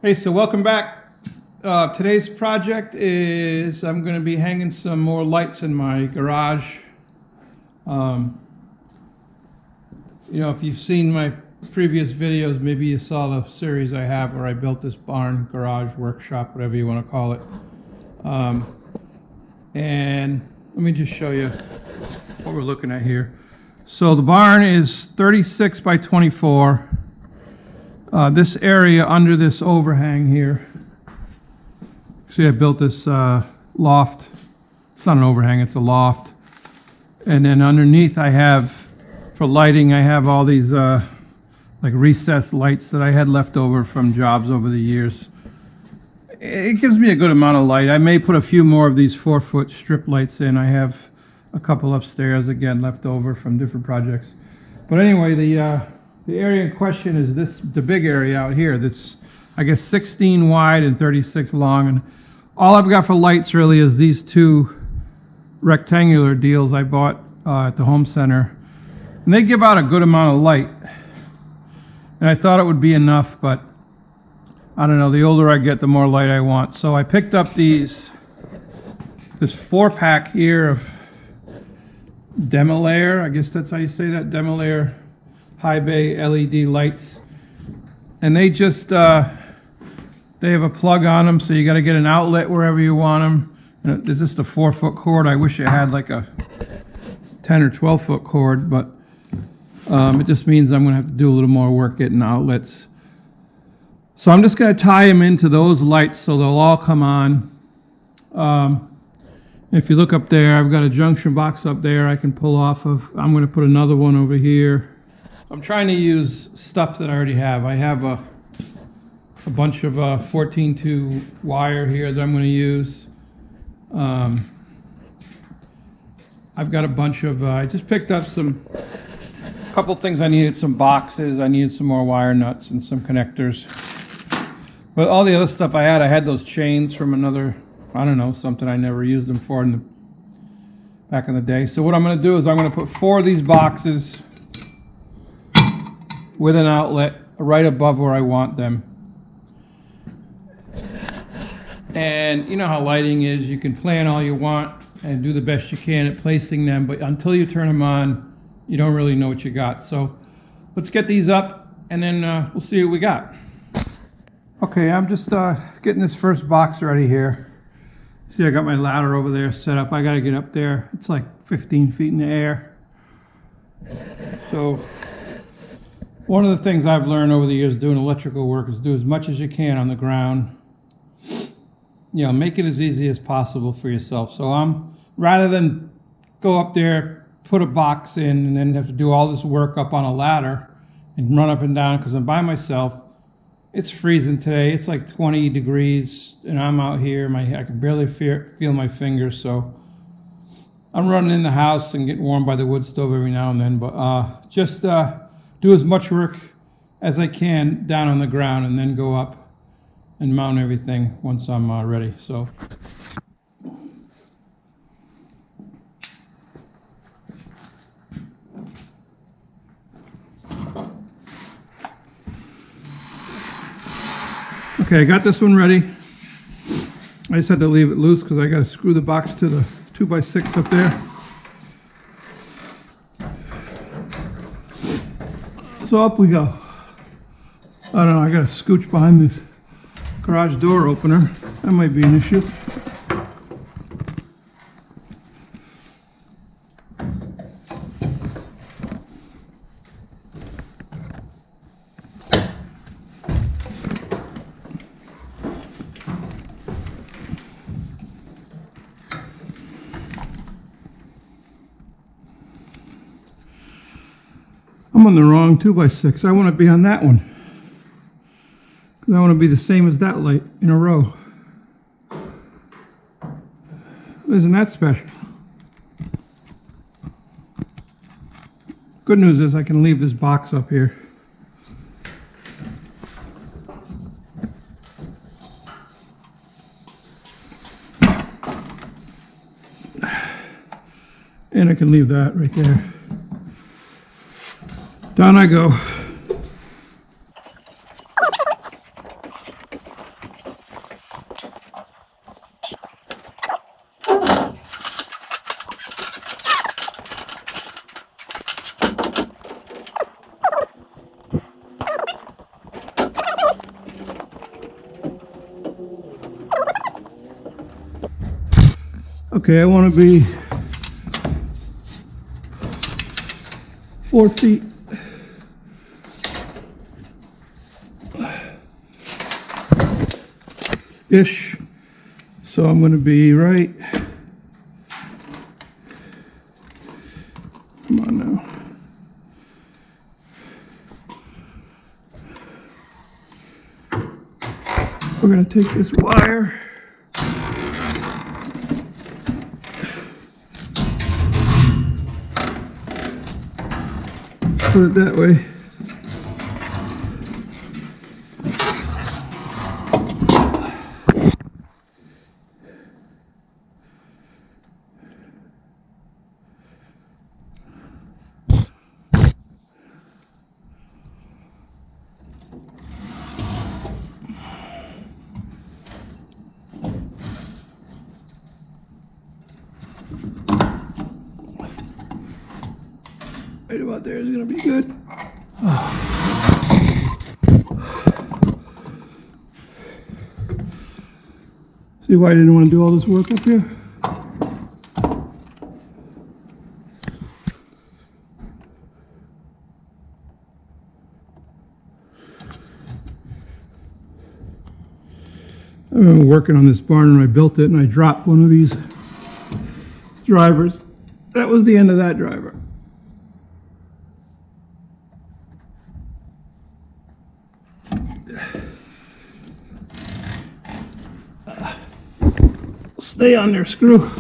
Hey, so welcome back. Today's project is I'm going to be hanging some more lights in my garage. If you've seen my previous videos, maybe you saw the series I have where I built this barn, garage, workshop, whatever you want to call it. And let me just show you what we're looking at here. So the barn is 36 by 24. This area under this overhang here, see I built this loft. It's not an overhang, it's a loft. And then underneath I have, for lighting, I have all these like recessed lights that I had left over from jobs over the years. It gives me a good amount of light. I may put a few more of these 4-foot strip lights in. I have a couple upstairs, again, left over from different projects. But anyway, the area in question is the big area out here that's, I guess, 16 wide and 36 long. And all I've got for lights really is these two rectangular deals I bought at the home center. And they give out a good amount of light. And I thought it would be enough, but I don't know, the older I get, the more light I want. So I picked up this 4-pack here of Delimare, I guess that's how you say that, Delimare high bay LED lights, and they just they have a plug on them, so you got to get an outlet wherever you want them. And it's just a 4-foot cord. I wish it had like a 10 or 12-foot cord, but it just means I'm going to have to do a little more work getting outlets. So I'm just going to tie them into those lights so they'll all come on. If you look up there, I've got a junction box up there I can pull off of. I'm going to put another one over here. I'm trying to use stuff that I already have. I have a bunch of 14-2 wire here that I'm going to use. I've got a bunch of, I just picked up a couple things I needed, some boxes, I needed some more wire nuts and some connectors. But all the other stuff I had those chains from another, I don't know, something I never used them for back in the day. So what I'm going to do is I'm going to put 4 of these boxes with an outlet right above where I want them. And you know how lighting is, you can plan all you want and do the best you can at placing them, but until you turn them on, you don't really know what you got. So let's get these up and then we'll see what we got. Okay, I'm just getting this first box ready here. See, I got my ladder over there set up. I got to get up there. It's like 15 feet in the air. So one of the things I've learned over the years doing electrical work is do as much as you can on the ground. Make it as easy as possible for yourself. So rather than go up there, put a box in, and then have to do all this work up on a ladder and run up and down because I'm by myself. It's freezing today. It's like 20 degrees, and I'm out here. I can barely feel my fingers, so I'm running in the house and getting warmed by the wood stove every now and then. But just do as much work as I can down on the ground and then go up and mount everything once I'm ready. So okay, I got this one ready. I just had to leave it loose because I got to screw the box to the 2x6 up there. So up we go. I don't know, I gotta scooch behind this garage door opener. That might be an issue. I'm on the wrong 2x6. I want to be on that one. Because I want to be the same as that light in a row. Isn't that special? Good news is I can leave this box up here. And I can leave that right there. Down I go. Okay, I want to be 4 feet. Ish. So I'm going to be right. Come on now. We're going to take this wire. Put it that way. Right about there is going to be good. See why I didn't want to do all this work up here? I remember working on this barn when I built it and I dropped one of these drivers. That was the end of that driver. Stay on there, screw.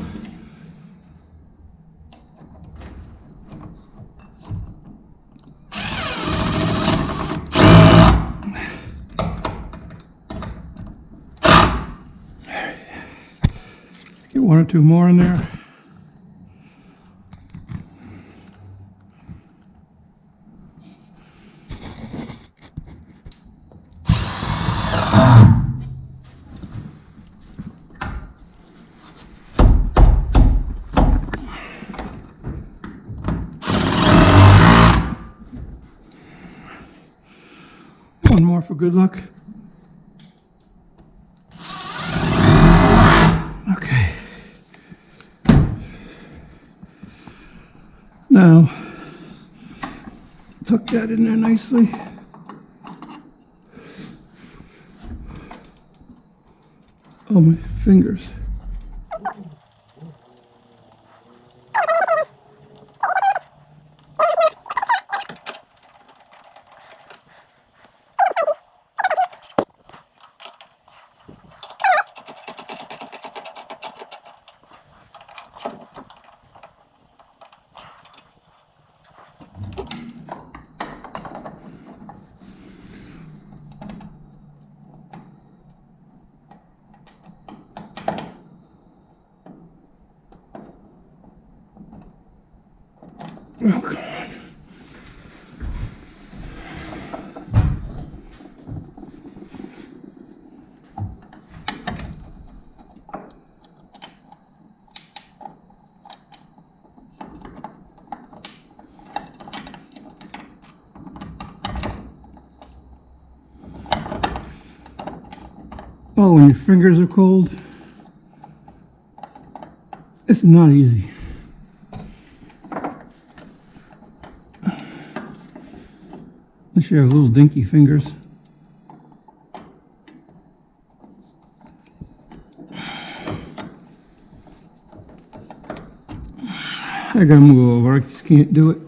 Get 1 or 2 more in there. One more for good luck. Okay. Now, tuck that in there nicely. Oh, my fingers. Oh, come on. Oh, when your fingers are cold, it's not easy. Unless you have little dinky fingers. I gotta move over, I just can't do it.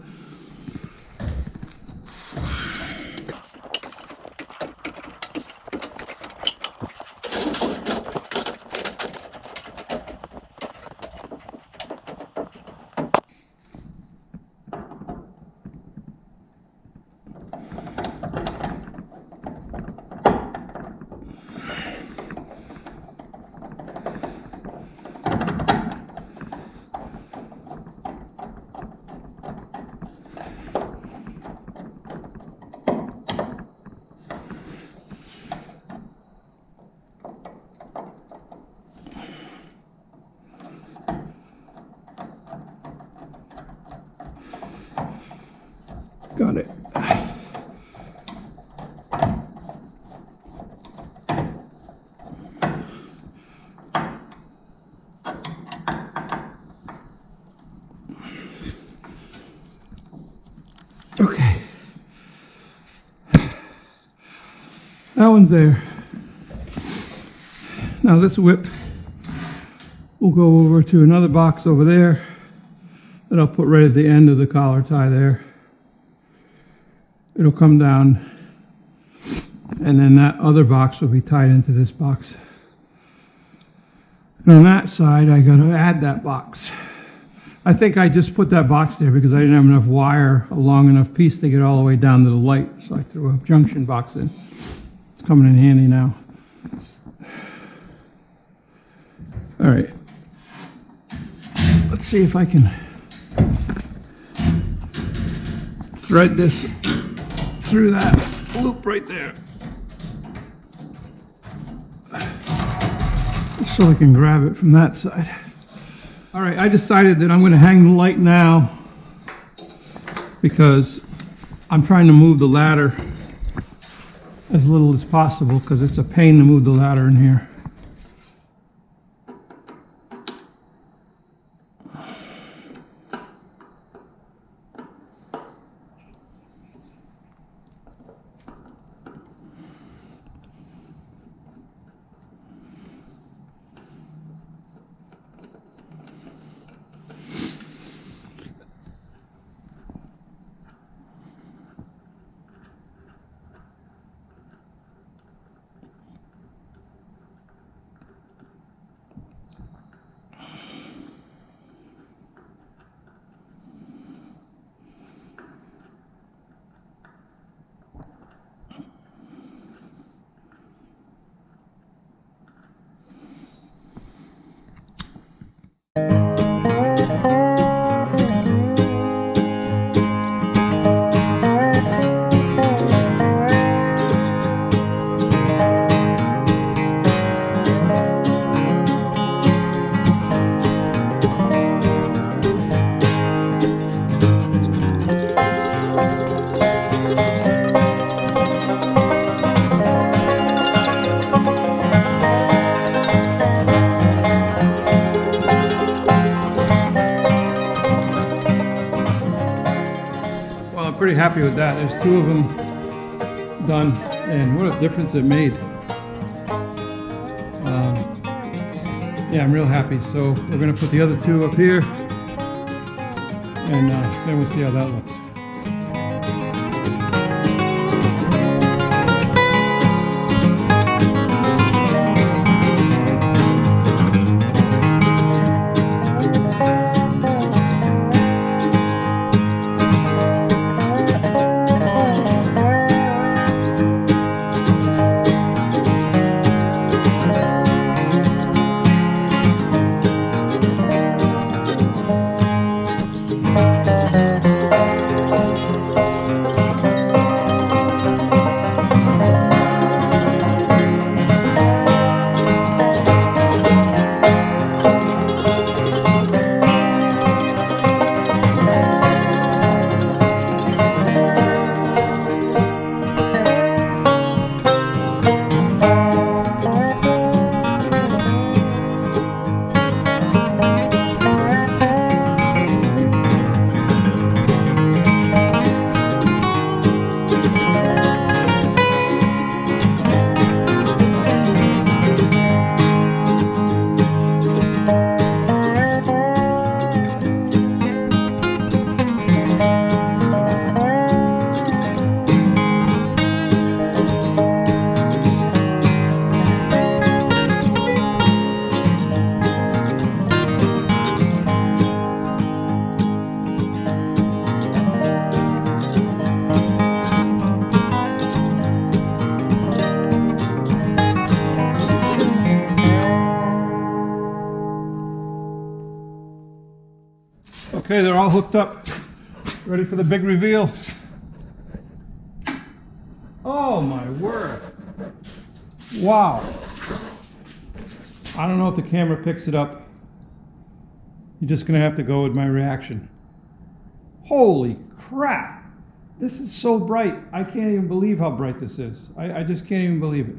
That one's there. Now this whip will go over to another box over there that I'll put right at the end of the collar tie there. It'll come down, and then that other box will be tied into this box. And on that side, I gotta add that box. I think I just put that box there because I didn't have enough wire, a long enough piece to get all the way down to the light, so I threw a junction box in. It's coming in handy now. All right. Let's see if I can thread this through that loop right there, so I can grab it from that side. All right, I decided that I'm going to hang the light now because I'm trying to move the ladder as little as possible because it's a pain to move the ladder in here. Pretty happy with that. There's 2 of them done, and what a difference it made. Yeah, I'm real happy. So we're going to put the other 2 up here, and then we'll see how that looks. Okay, they're all hooked up, ready for the big reveal. Oh my word. Wow. I don't know if the camera picks it up. You're just gonna have to go with my reaction. Holy crap. This is so bright. I can't even believe how bright this is. I just can't even believe it.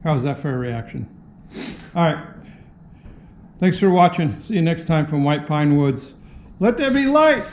How's that for a reaction? All right. Thanks for watching. See you next time from White Pine Woods. Let there be light.